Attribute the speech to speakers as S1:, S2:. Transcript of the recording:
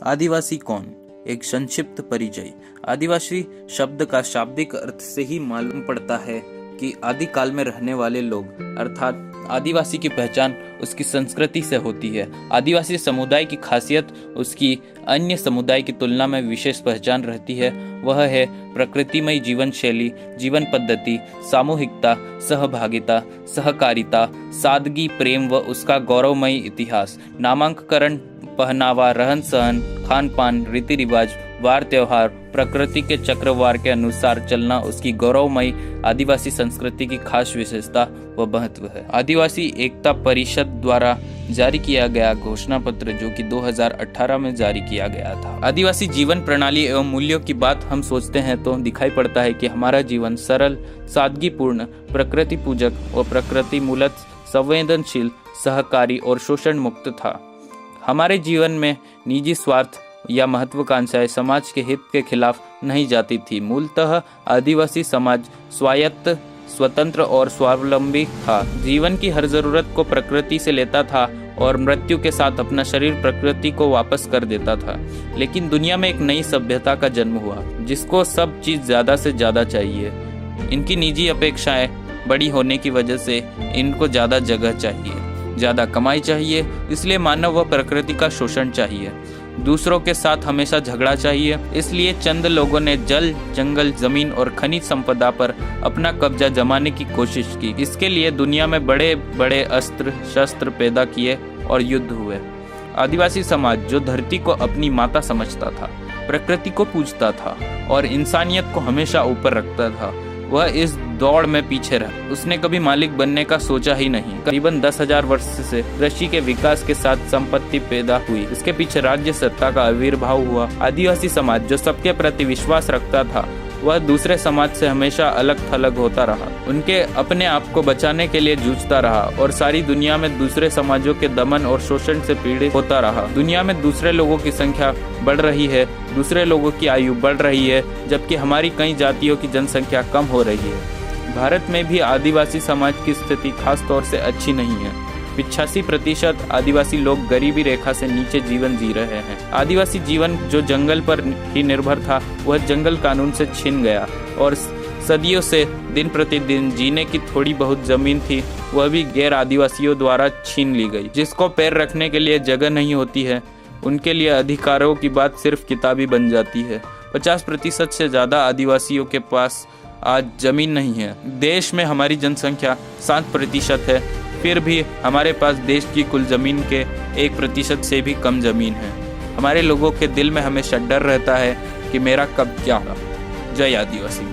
S1: आदिवासी कौन? एक संक्षिप्त परिचय। आदिवासी शब्द का शाब्दिक अर्थ से ही मालूम पड़ता है कि आदि काल में रहने वाले लोग, अर्थात आदिवासी की पहचान उसकी संस्कृति से होती है। आदिवासी समुदाय की खासियत उसकी अन्य समुदाय की तुलना में विशेष पहचान रहती है। वह है प्रकृतिमय जीवन शैली, जीवन पद्धति, सामूहिकता, सहभागिता, सहकारिता, सादगी, प्रेम व उसका गौरवमय इतिहास। नामांकन, पहनावा, रहन सहन, खान पान, रीति रिवाज, वार त्योहार, प्रकृति के चक्रवार के अनुसार चलना उसकी गौरवमयी आदिवासी संस्कृति की खास विशेषता व महत्व है। आदिवासी एकता परिषद द्वारा जारी किया गया घोषणा पत्र, जो कि 2018 में जारी किया गया था। आदिवासी जीवन प्रणाली एवं मूल्यों की बात हम सोचते हैं तो दिखाई पड़ता है कि हमारा जीवन सरल, सादगीपूर्ण, प्रकृति पूजक और प्रकृति मूलत संवेदनशील, सहकारी और शोषण मुक्त था। हमारे जीवन में निजी स्वार्थ या महत्वाकांक्षाएं समाज के हित के खिलाफ नहीं जाती थी। मूलतः आदिवासी समाज स्वायत्त, स्वतंत्र और स्वावलंबी था। जीवन की हर जरूरत को प्रकृति से लेता था और मृत्यु के साथ अपना शरीर प्रकृति को वापस कर देता था। लेकिन दुनिया में एक नई सभ्यता का जन्म हुआ, जिसको सब चीज ज्यादा से ज्यादा चाहिए। इनकी निजी अपेक्षाएं बड़ी होने की वजह से इनको ज्यादा जगह चाहिए, ज्यादा कमाई चाहिए, इसलिए मानव व प्रकृति का शोषण चाहिए। दूसरों के साथ हमेशा झगड़ा चाहिए, इसलिए चंद लोगों ने जल, जंगल, जमीन और खनिज संपदा पर अपना कब्जा जमाने की कोशिश की। इसके लिए दुनिया में बड़े बड़े अस्त्र शस्त्र पैदा किए और युद्ध हुए। आदिवासी समाज जो धरती को अपनी माता समझता था, प्रकृति को पूजता था और इंसानियत को हमेशा ऊपर रखता था, वह इस दौड़ में पीछे रहा। उसने कभी मालिक बनने का सोचा ही नहीं। करीबन 10,000 वर्ष से कृषि के विकास के साथ संपत्ति पैदा हुई, इसके पीछे राज्य सत्ता का आविर्भाव हुआ। आदिवासी समाज जो सबके प्रति विश्वास रखता था, वह दूसरे समाज से हमेशा अलग थलग होता रहा। उनके अपने आप को बचाने के लिए जूझता रहा और सारी दुनिया में दूसरे समाजों के दमन और शोषण से पीड़ित होता रहा। दुनिया में दूसरे लोगों की संख्या बढ़ रही है, दूसरे लोगों की आयु बढ़ रही है, जबकि हमारी कई जातियों की जनसंख्या कम हो रही है। भारत में भी आदिवासी समाज की स्थिति खास तौर से अच्छी नहीं है। 85% आदिवासी लोग गरीबी रेखा से नीचे जीवन जी रहे हैं। आदिवासी जीवन जो जंगल पर ही निर्भर था, वह जंगल कानून से छिन गया और सदियों से दिन प्रतिदिन जीने की थोड़ी बहुत जमीन थी, वह भी गैर आदिवासियों द्वारा छीन ली गई। जिसको पैर रखने के लिए जगह नहीं होती है, उनके लिए अधिकारों की बात सिर्फ किताबी बन जाती है। 50% से ज्यादा आदिवासियों के पास आज जमीन नहीं है। देश में हमारी जनसंख्या 7% है, फिर भी हमारे पास देश की कुल जमीन के 1% से भी कम जमीन है। हमारे लोगों के दिल में हमेशा डर रहता है कि मेरा कब क्या होगा। जय आदिवासी।